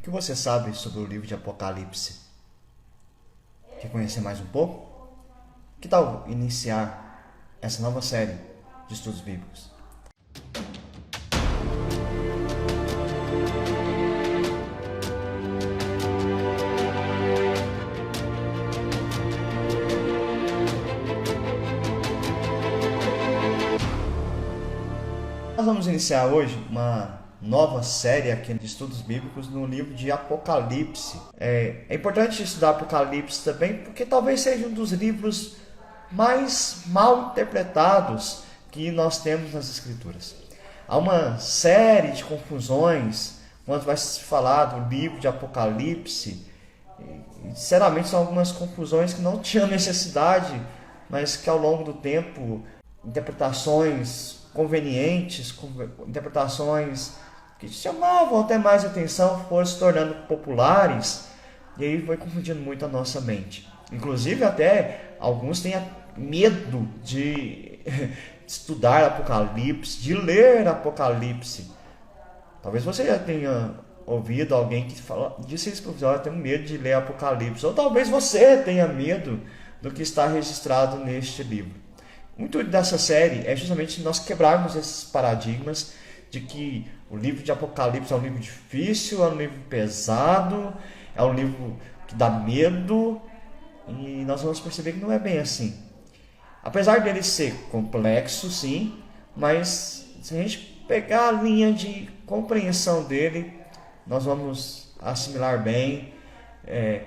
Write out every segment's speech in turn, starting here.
que você sabe sobre o livro de Apocalipse? Quer conhecer mais um pouco? Que tal iniciar essa nova série de estudos bíblicos? Nós vamos iniciar hoje uma nova série aqui de estudos bíblicos no livro de Apocalipse. É importante estudar Apocalipse também porque talvez seja um dos livros mais mal interpretados que nós temos nas Escrituras. Há uma série de confusões quando vai se falar do livro de Apocalipse. E, sinceramente, são algumas confusões que não tinham necessidade, mas que ao longo do tempo, interpretações convenientes, interpretações que chamavam até mais atenção, foram se tornando populares, e aí foi confundindo muito a nossa mente. Inclusive até alguns têm medo de estudar Apocalipse, de ler Apocalipse. Talvez você já tenha ouvido alguém que disse isso para você: eu tenho medo de ler Apocalipse. Ou talvez você tenha medo do que está registrado neste livro. Muito dessa série é justamente nós quebrarmos esses paradigmas de que o livro de Apocalipse é um livro difícil, é um livro pesado, é um livro que dá medo, e nós vamos perceber que não é bem assim. Apesar dele ser complexo, sim, mas se a gente pegar a linha de compreensão dele, nós vamos assimilar bem.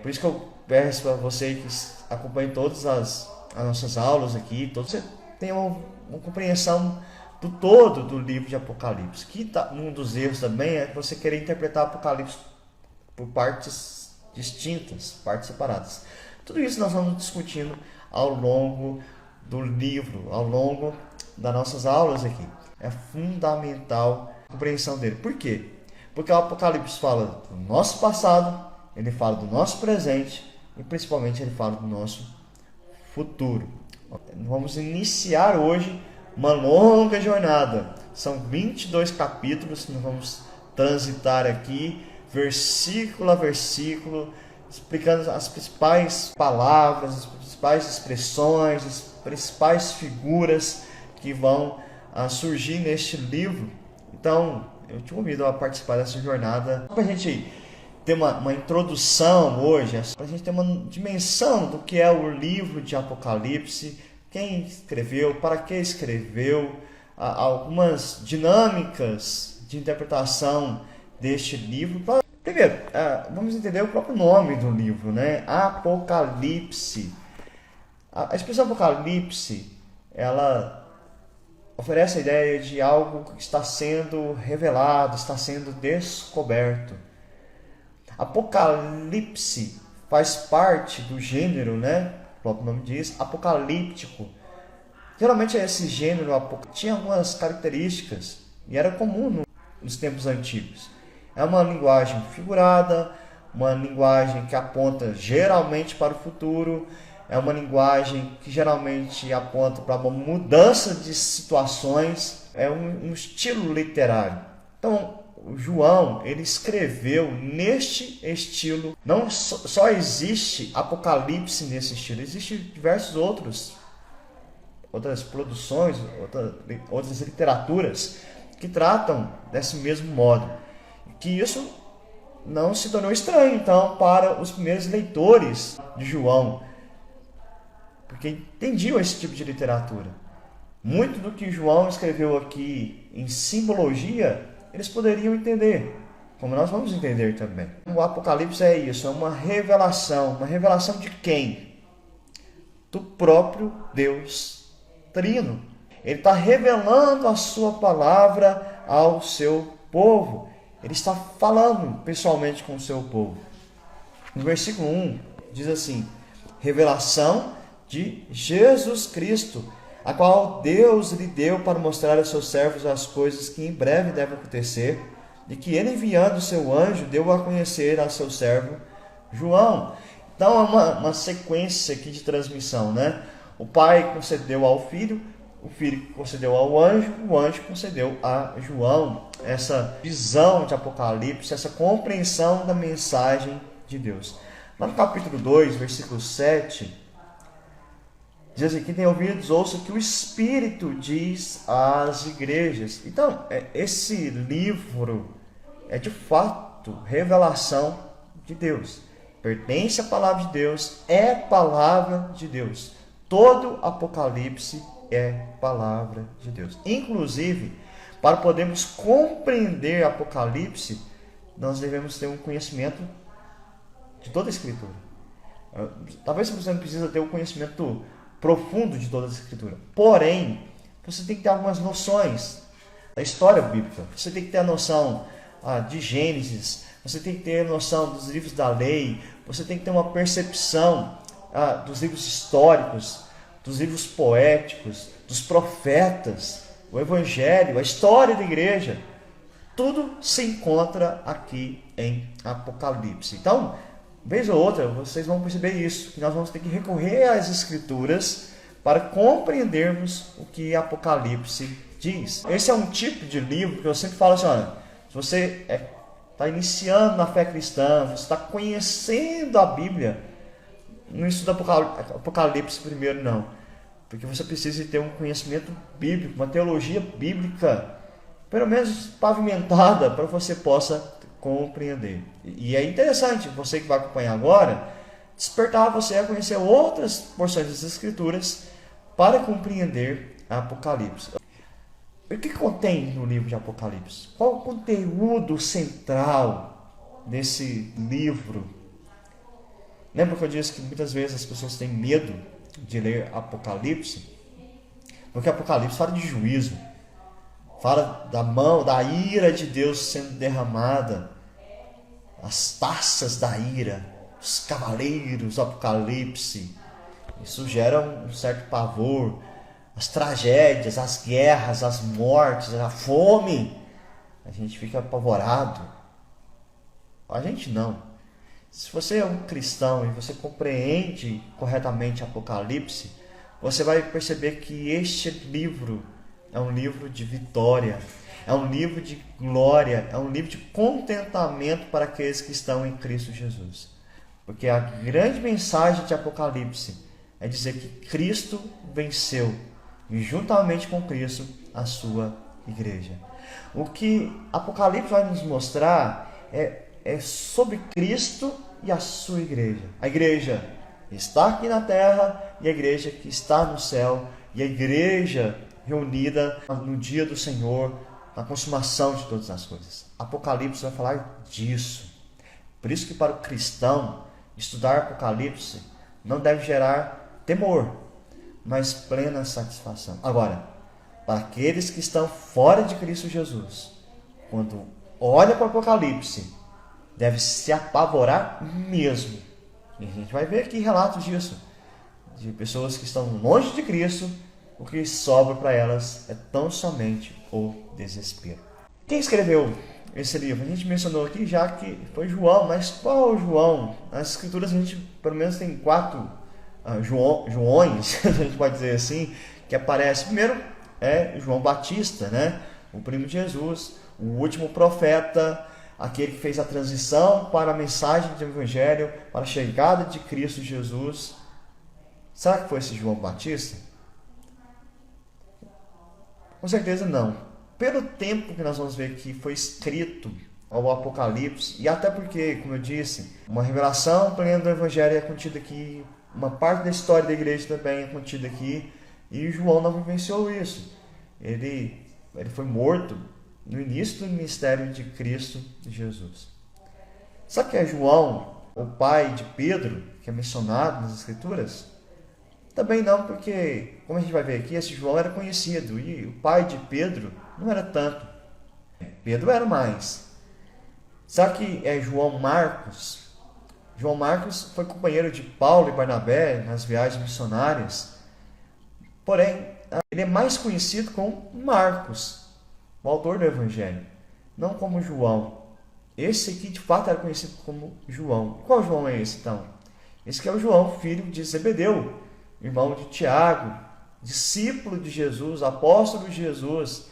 Por isso que eu peço para você que acompanhe todas as nossas aulas aqui, todos você tenha uma compreensão do todo do livro de Apocalipse. Um dos erros também é você querer interpretar Apocalipse por partes distintas, partes separadas. Tudo isso nós vamos discutindo ao longo do livro, ao longo das nossas aulas aqui. É fundamental a compreensão dele. Por quê? Porque o Apocalipse fala do nosso passado, ele fala do nosso presente e principalmente ele fala do nosso futuro. Vamos iniciar hoje uma longa jornada. São 22 capítulos que nós vamos transitar aqui, versículo a versículo, explicando as principais palavras, as principais expressões, as principais figuras que vão surgir neste livro. Então, eu te convido a participar dessa jornada para a gente ter uma introdução hoje, para a gente ter uma dimensão do que é o livro de Apocalipse, quem escreveu, para que escreveu, algumas dinâmicas de interpretação deste livro. Primeiro, vamos entender o próprio nome do livro, né? Apocalipse. A expressão Apocalipse, ela oferece a ideia de algo que está sendo revelado, está sendo descoberto. Apocalipse faz parte do gênero, né? O próprio nome diz, apocalíptico. Geralmente esse gênero tinha algumas características e era comum nos tempos antigos. É uma linguagem figurada, uma linguagem que aponta geralmente para o futuro, é uma linguagem que geralmente aponta para uma mudança de situações, é um estilo literário. Então, o João, ele escreveu neste estilo. Não só existe Apocalipse nesse estilo, existem diversos outras produções, outras literaturas que tratam desse mesmo modo. Que isso não se tornou estranho, então, para os primeiros leitores de João, porque entendiam esse tipo de literatura. Muito do que João escreveu aqui em simbologia, eles poderiam entender, como nós vamos entender também. O Apocalipse é isso, é uma revelação de quem? Do próprio Deus Trino. Ele está revelando a sua palavra ao seu povo. Ele está falando pessoalmente com o seu povo. No versículo 1 diz assim: revelação de Jesus Cristo, a qual Deus lhe deu para mostrar aos seus servos as coisas que em breve devem acontecer, e que ele, enviando o seu anjo, deu a conhecer a seu servo João. Então é uma sequência aqui de transmissão, né? O Pai concedeu ao Filho, o Filho concedeu ao anjo, o anjo concedeu a João essa visão de Apocalipse, essa compreensão da mensagem de Deus. Lá no capítulo 2, versículo 7, diz assim: quem tem ouvidos, ouça o que o Espírito diz às igrejas. Então, esse livro é de fato revelação de Deus. Pertence à palavra de Deus, é palavra de Deus. Todo Apocalipse é palavra de Deus. Inclusive, para podermos compreender Apocalipse, nós devemos ter um conhecimento de toda a Escritura. Talvez você não precisa ter um conhecimento profundo de toda a Escritura. Porém, você tem que ter algumas noções da história bíblica. Você tem que ter a noção de Gênesis. Você tem que ter a noção dos livros da lei. Você tem que ter uma percepção dos livros históricos, dos livros poéticos, dos profetas, o Evangelho, a história da igreja. Tudo se encontra aqui em Apocalipse. Então, vez ou outra, vocês vão perceber isso, que nós vamos ter que recorrer às Escrituras para compreendermos o que Apocalipse diz. Esse é um tipo de livro que eu sempre falo assim: olha, se você está iniciando na fé cristã, você está conhecendo a Bíblia, não estuda Apocalipse primeiro, não. Porque você precisa ter um conhecimento bíblico, uma teologia bíblica, pelo menos pavimentada, para que você possa compreender. E é interessante, você que vai acompanhar agora, despertar você a conhecer outras porções das Escrituras para compreender Apocalipse. O que contém no livro de Apocalipse? Qual o conteúdo central desse livro? Lembra que eu disse que muitas vezes as pessoas têm medo de ler Apocalipse? Porque Apocalipse fala de juízo, fala da ira de Deus sendo derramada, as taças da ira, os cavaleiros do Apocalipse. Isso gera um certo pavor. As tragédias, as guerras, as mortes, a fome. A gente fica apavorado. A gente não. Se você é um cristão e você compreende corretamente Apocalipse, você vai perceber que este livro é um livro de vitória, é um livro de glória, é um livro de contentamento para aqueles que estão em Cristo Jesus. Porque a grande mensagem de Apocalipse é dizer que Cristo venceu, e juntamente com Cristo, a sua igreja. O que Apocalipse vai nos mostrar é sobre Cristo e a sua igreja. A igreja está aqui na terra e a igreja que está no céu, e a igreja reunida no dia do Senhor, na consumação de todas as coisas. Apocalipse vai falar disso. Por isso que para o cristão, estudar Apocalipse não deve gerar temor, mas plena satisfação. Agora, para aqueles que estão fora de Cristo Jesus, quando olha para o Apocalipse, deve se apavorar mesmo. E a gente vai ver aqui relatos disso, de pessoas que estão longe de Cristo. O que sobra para elas é tão somente o desespero. Quem escreveu esse livro? A gente mencionou aqui já que foi João, mas qual João? Nas Escrituras a gente pelo menos tem 4 Joões, a gente pode dizer assim, que aparece. Primeiro é João Batista, né? O primo de Jesus, o último profeta, aquele que fez a transição para a mensagem do Evangelho, para a chegada de Cristo Jesus. Será que foi esse João Batista? Com certeza não. Pelo tempo que nós vamos ver que foi escrito ao Apocalipse, e até porque, como eu disse, uma revelação plena do Evangelho é contida aqui, uma parte da história da igreja também é contida aqui, e João não vivenciou isso. Ele foi morto no início do ministério de Cristo Jesus. Sabe que é João, o pai de Pedro, que é mencionado nas Escrituras? Também não, porque, como a gente vai ver aqui, esse João era conhecido, e o pai de Pedro não era tanto. Pedro era mais. Sabe que é João Marcos? João Marcos foi companheiro de Paulo e Barnabé nas viagens missionárias. Porém, ele é mais conhecido como Marcos, o autor do Evangelho, não como João. Esse aqui, de fato, era conhecido como João. Qual João é esse, então? Esse que é o João, filho de Zebedeu, irmão de Tiago, discípulo de Jesus, apóstolo de Jesus,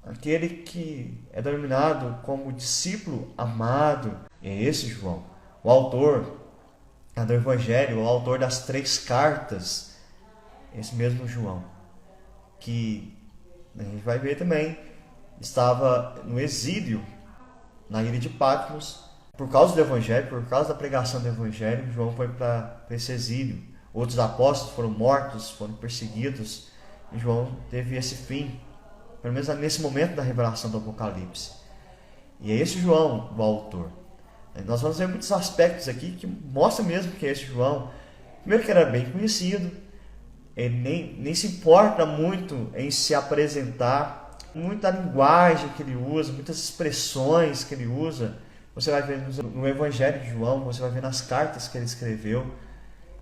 aquele que é denominado como discípulo amado, é esse João, o autor do Evangelho, o autor das 3 cartas, esse mesmo João, que a gente vai ver também, estava no exílio na ilha de Patmos, por causa do Evangelho, por causa da pregação do Evangelho. João foi para esse exílio. Outros apóstolos foram mortos, foram perseguidos, e João teve esse fim, pelo menos nesse momento da revelação do Apocalipse. E é esse João o autor. Nós vamos ver muitos aspectos aqui que mostram mesmo que é esse João. Primeiro, que era bem conhecido, ele nem se importa muito em se apresentar, muita linguagem que ele usa, muitas expressões que ele usa, você vai ver no Evangelho de João, você vai ver nas cartas que ele escreveu.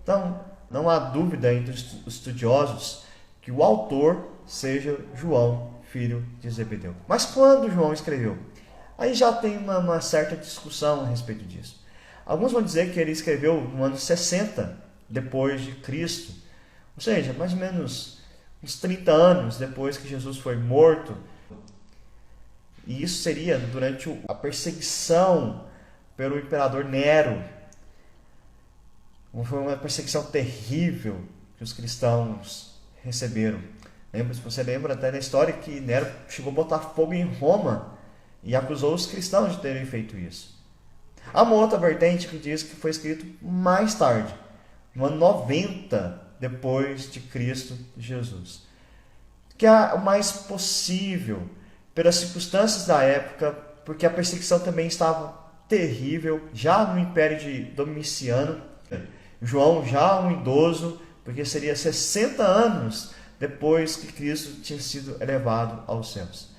Então, não há dúvida entre os estudiosos que o autor seja João, filho de Zebedeu. Mas quando João escreveu? Aí já tem uma certa discussão a respeito disso. Alguns vão dizer que ele escreveu no ano 60 depois de Cristo, ou seja, mais ou menos uns 30 anos depois que Jesus foi morto. E isso seria durante a perseguição pelo imperador Nero. Foi uma perseguição terrível que os cristãos receberam. Você lembra até da história que Nero chegou a botar fogo em Roma e acusou os cristãos de terem feito isso. Há uma outra vertente que diz que foi escrito mais tarde, no ano 90 depois de Cristo Jesus. Que é o mais possível, pelas circunstâncias da época, porque a perseguição também estava terrível, já no Império de Domiciano. João já um idoso, porque seria 60 anos depois que Cristo tinha sido elevado aos céus.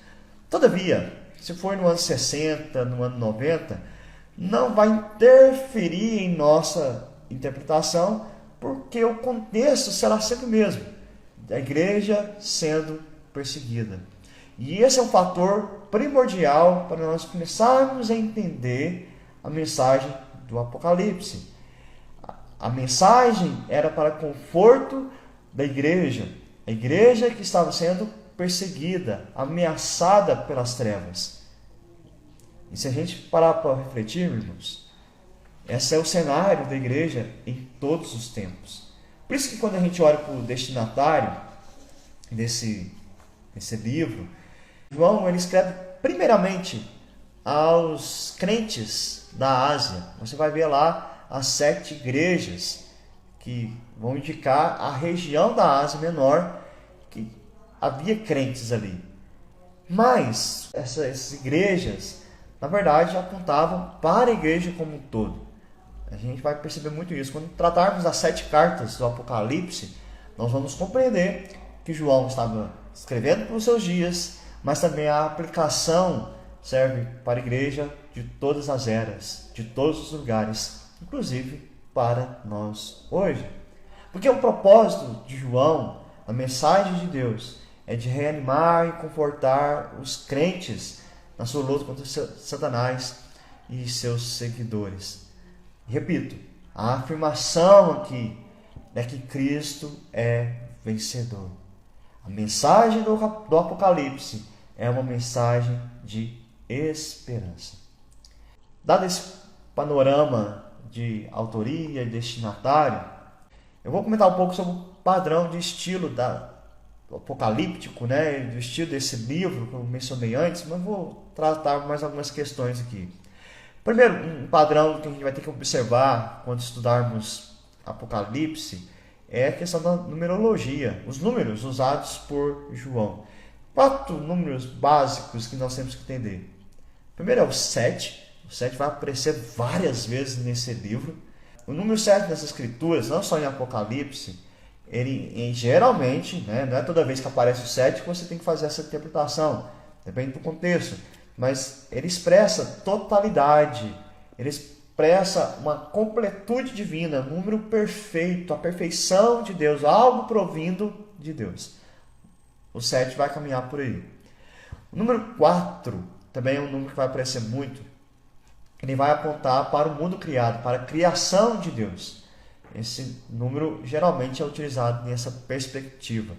Todavia, se for no ano 60, no ano 90, não vai interferir em nossa interpretação, porque o contexto será sempre o mesmo, a igreja sendo perseguida. E esse é um fator primordial para nós começarmos a entender a mensagem do Apocalipse. A mensagem era para conforto da igreja, a igreja que estava sendo perseguida, ameaçada pelas trevas. E se a gente parar para refletir, irmãos, esse é o cenário da igreja em todos os tempos. Por isso que quando a gente olha para o destinatário desse livro, João ele escreve primeiramente aos crentes da Ásia. Você vai ver lá as 7 igrejas que vão indicar a região da Ásia Menor, que havia crentes ali. Mas essas igrejas, na verdade, apontavam para a igreja como um todo. A gente vai perceber muito isso. Quando tratarmos das 7 cartas do Apocalipse, nós vamos compreender que João estava escrevendo para os seus dias, mas também a aplicação serve para a igreja de todas as eras, de todos os lugares, inclusive para nós hoje. Porque o propósito de João, a mensagem de Deus, é de reanimar e confortar os crentes na sua luta contra Satanás e seus seguidores. Repito, a afirmação aqui é que Cristo é vencedor. A mensagem do Apocalipse é uma mensagem de esperança. Dado esse panorama de autoria e destinatário, eu vou comentar um pouco sobre o padrão de estilo do apocalíptico, do estilo desse livro que eu mencionei antes, mas vou tratar mais algumas questões aqui. Primeiro, um padrão que a gente vai ter que observar quando estudarmos Apocalipse é a questão da numerologia, os números usados por João. 4 números básicos que nós temos que entender. Primeiro é o 7. O 7 vai aparecer várias vezes nesse livro. O número 7 das Escrituras, não só em Apocalipse, ele geralmente, não é toda vez que aparece o 7 que você tem que fazer essa interpretação, depende do contexto, mas ele expressa totalidade, ele expressa uma completude divina, um número perfeito, a perfeição de Deus, algo provindo de Deus. O 7 vai caminhar por aí. O número 4 também é um número que vai aparecer muito. Ele vai apontar para o mundo criado, para a criação de Deus. esse número geralmente é utilizado nessa perspectiva.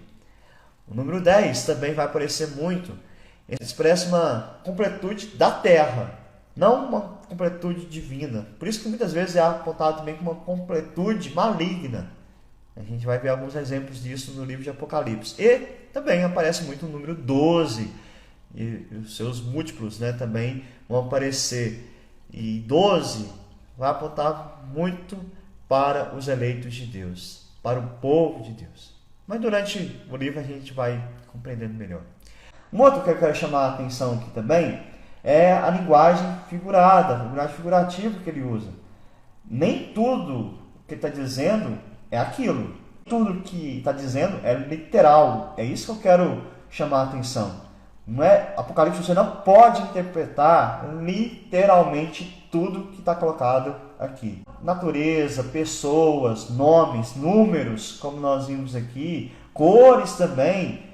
O número 10 também vai aparecer muito. Ele expressa uma completude da terra, não uma completude divina. Por isso que muitas vezes é apontado também como uma completude maligna. A gente vai ver alguns exemplos disso no livro de Apocalipse. E também aparece muito o número 12. E os seus múltiplos, né, também vão aparecer. E 12 vai apontar muito para os eleitos de Deus, para o povo de Deus. Mas durante o livro a gente vai compreendendo melhor. Um outro que eu quero chamar a atenção aqui também é a linguagem figurada, a linguagem figurativa que ele usa. Nem tudo que está dizendo é aquilo. Tudo que está dizendo é literal. É isso que eu quero chamar a atenção. Não é, Apocalipse você não pode interpretar literalmente tudo que está colocado aqui. Natureza, pessoas, nomes, números, como nós vimos aqui, cores também.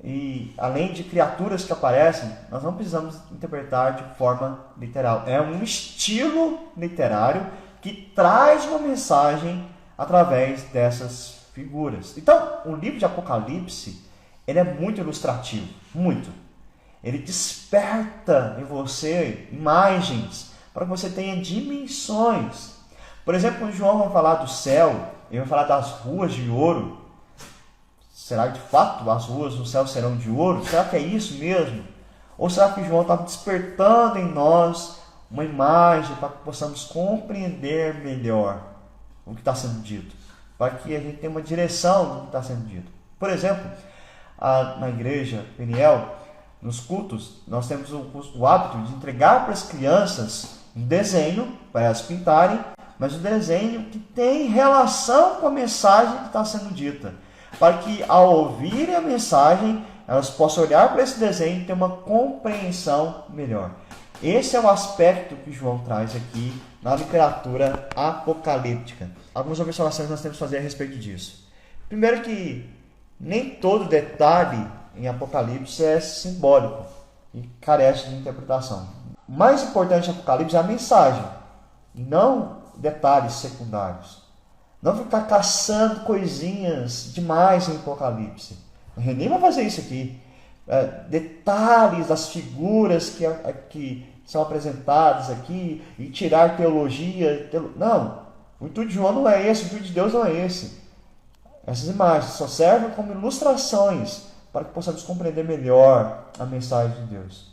E além de criaturas que aparecem, nós não precisamos interpretar de forma literal. É um estilo literário que traz uma mensagem através dessas figuras. Então, o livro de Apocalipse, ele é muito ilustrativo, muito. Ele desperta em você imagens para que você tenha dimensões. Por exemplo, quando João vai falar do céu, ele vai falar das ruas de ouro. Será que de fato as ruas do céu serão de ouro? Será que é isso mesmo? Ou será que João estava despertando em nós uma imagem para que possamos compreender melhor o que está sendo dito? Para que a gente tenha uma direção do que está sendo dito. Por exemplo, na igreja Peniel, nos cultos, nós temos o hábito de entregar para as crianças um desenho para elas pintarem, mas um desenho que tem relação com a mensagem que está sendo dita, para que ao ouvirem a mensagem, elas possam olhar para esse desenho e ter uma compreensão melhor. Esse é o aspecto que João traz aqui na literatura apocalíptica. Algumas observações nós temos que fazer a respeito disso. Primeiro que nem todo detalhe em Apocalipse é simbólico e carece de interpretação. O mais importante em Apocalipse é a mensagem, não detalhes secundários. Não ficar caçando coisinhas demais em Apocalipse. A gente nem vai fazer isso aqui. Detalhes das figuras que são apresentadas aqui e tirar teologia. Não, o intuito de João não é esse, o intuito de Deus não é esse. Essas imagens só servem como ilustrações para que possamos compreender melhor a mensagem de Deus.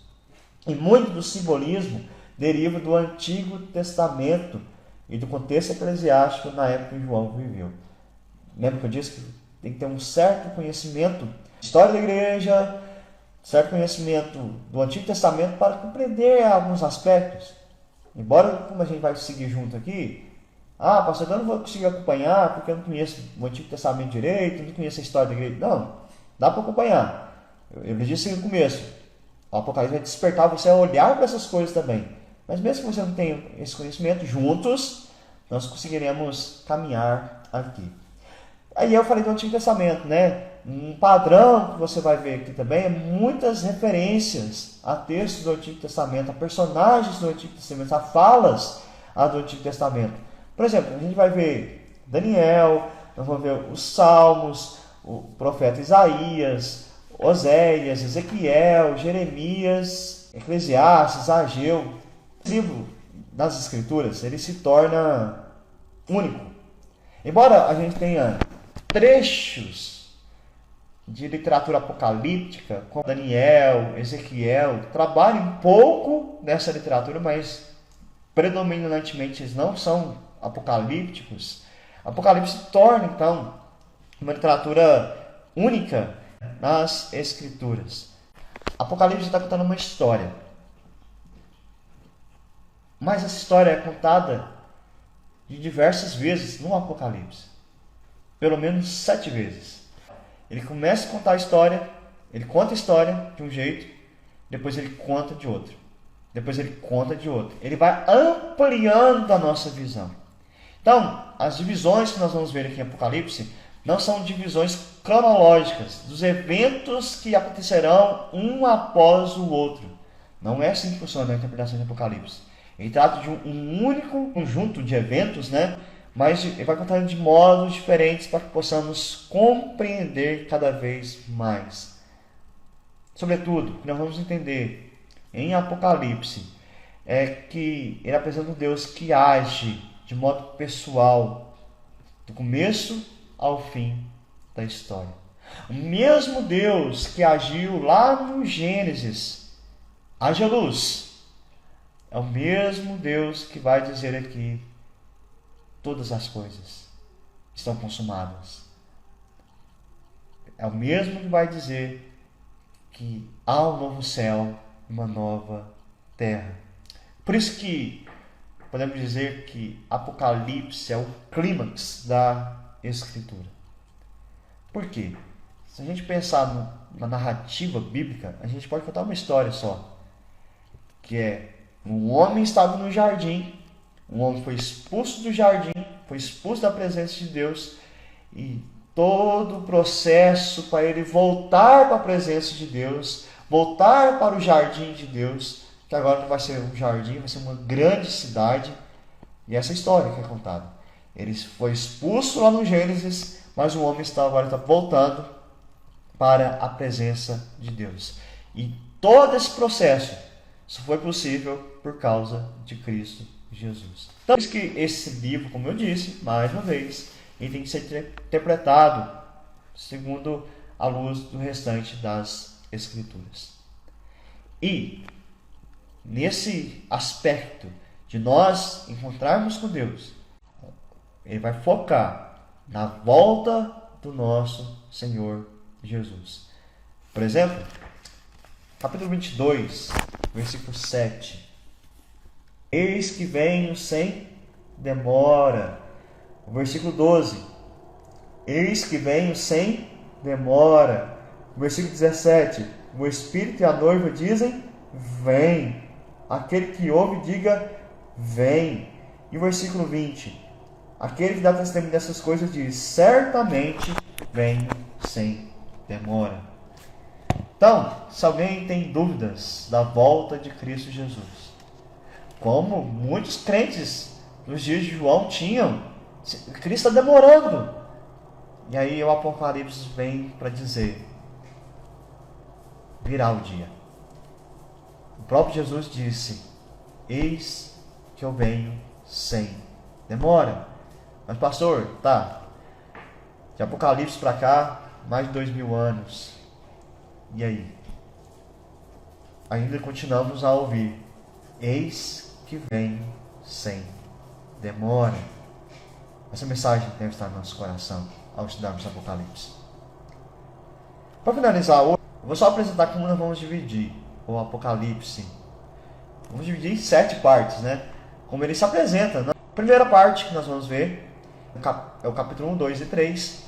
E muito do simbolismo deriva do Antigo Testamento e do contexto eclesiástico na época que João viveu. Lembra que eu disse que tem que ter um certo conhecimento da história da igreja, certo conhecimento do Antigo Testamento para compreender alguns aspectos. Embora, como a gente vai seguir junto aqui, pastor, eu não vou conseguir acompanhar porque eu não conheço o Antigo Testamento direito, não conheço a história da igreja. Não, dá para acompanhar. Eu disse no começo, o Apocalipse vai despertar você a olhar para essas coisas também. Mas mesmo que você não tenha esse conhecimento, juntos nós conseguiremos caminhar aqui. Aí eu falei do Antigo Testamento, né? Um padrão que você vai ver aqui também é muitas referências a textos do Antigo Testamento, a personagens do Antigo Testamento, a falas do Antigo Testamento. Por exemplo, a gente vai ver Daniel, nós vamos ver os Salmos, o profeta Isaías, Oséias, Ezequiel, Jeremias, Eclesiastes, Ageu. O livro das Escrituras, ele se torna único. Embora a gente tenha trechos de literatura apocalíptica, como Daniel, Ezequiel, trabalham um pouco nessa literatura, mas predominantemente eles não são apocalípticos. Apocalipse se torna, então, uma literatura única nas Escrituras. Apocalipse está contando uma história. Mas essa história é contada de diversas vezes no Apocalipse. Pelo menos 7 vezes. Ele começa a contar a história, ele conta a história de um jeito, depois ele conta de outro. Depois ele conta de outro. Ele vai ampliando a nossa visão. Então, as divisões que nós vamos ver aqui em Apocalipse não são divisões cronológicas dos eventos que acontecerão um após o outro. Não é assim que funciona a interpretação de Apocalipse. Ele trata de um único conjunto de eventos, né? mas ele vai contar de modos diferentes para que possamos compreender cada vez mais. Sobretudo, o que nós vamos entender em Apocalipse é que ele apresenta um Deus que age de modo pessoal, do começo ao fim da história. O mesmo Deus que agiu lá no Gênesis, haja luz, é o mesmo Deus que vai dizer aqui: todas as coisas estão consumadas. É o mesmo que vai dizer que há um novo céu e uma nova terra. Por isso que podemos dizer que Apocalipse é o clímax da Escritura. Por quê? Se a gente pensar na narrativa bíblica, a gente pode contar uma história só. Que é, um homem estava no jardim, um homem foi expulso do jardim, foi expulso da presença de Deus, e todo o processo para ele voltar para a presença de Deus, voltar para o jardim de Deus, que agora não vai ser um jardim, vai ser uma grande cidade. E essa história que é contada. Ele foi expulso lá no Gênesis, mas o homem agora está voltando para a presença de Deus. E todo esse processo só foi possível por causa de Cristo Jesus. Então, que esse livro, como eu disse, mais uma vez, ele tem que ser interpretado segundo a luz do restante das Escrituras. E, nesse aspecto de nós encontrarmos com Deus, ele vai focar na volta do nosso Senhor Jesus. Por exemplo, capítulo 22, versículo 7. Eis que venho sem demora. O versículo 12. Eis que venho sem demora. O versículo 17. O Espírito e a noiva dizem: vem. Aquele que ouve, diga: vem. E o versículo 20. Aquele que dá testemunho dessas coisas diz: certamente venho sem demora. Então, se alguém tem dúvidas da volta de Cristo Jesus, como muitos crentes nos dias de João tinham, Cristo está demorando. E aí o Apocalipse vem para dizer: virá o dia. O próprio Jesus disse: eis que eu venho sem demora. Mas pastor, de Apocalipse para cá, mais de 2000 anos. E aí? Ainda continuamos a ouvir: eis que venho sem demora. Essa mensagem deve estar no nosso coração ao estudarmos Apocalipse. Para finalizar hoje, eu vou só apresentar como nós vamos dividir o Apocalipse. Vamos dividir em 7 partes, né? Como ele se apresenta. A primeira parte que nós vamos ver é o capítulo 1, 2 e 3,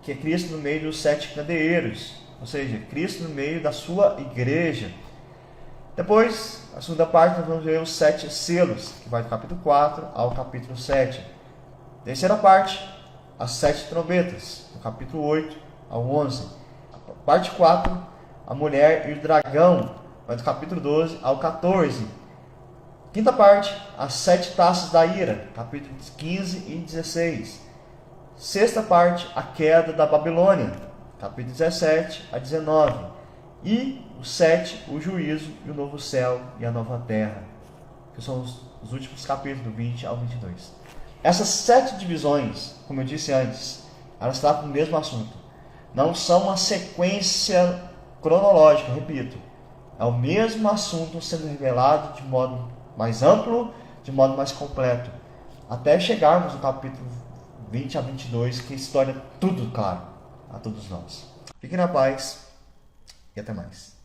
que é Cristo no meio dos 7 candeeiros, ou seja, Cristo no meio da sua igreja. Depois, a segunda parte, nós vamos ver os 7 selos, que vai do capítulo 4 ao capítulo 7. Terceira parte, as 7 trombetas, do capítulo 8 ao 11. Parte 4, a mulher e o dragão, vai do capítulo 12 ao 14. Quinta parte, as 7 taças da ira, capítulos 15 e 16. Sexta parte, a queda da Babilônia, capítulo 17 a 19. E o 7, o juízo e o novo céu e a nova terra, que são os últimos capítulos, do 20 ao 22. Essas 7 divisões, como eu disse antes, elas tratam do mesmo assunto. Não são uma sequência cronológica, repito. É o mesmo assunto sendo revelado de modo mais amplo, de modo mais completo, até chegarmos no capítulo 20 a 22, que se torna tudo claro a todos nós. Fiquem na paz e até mais.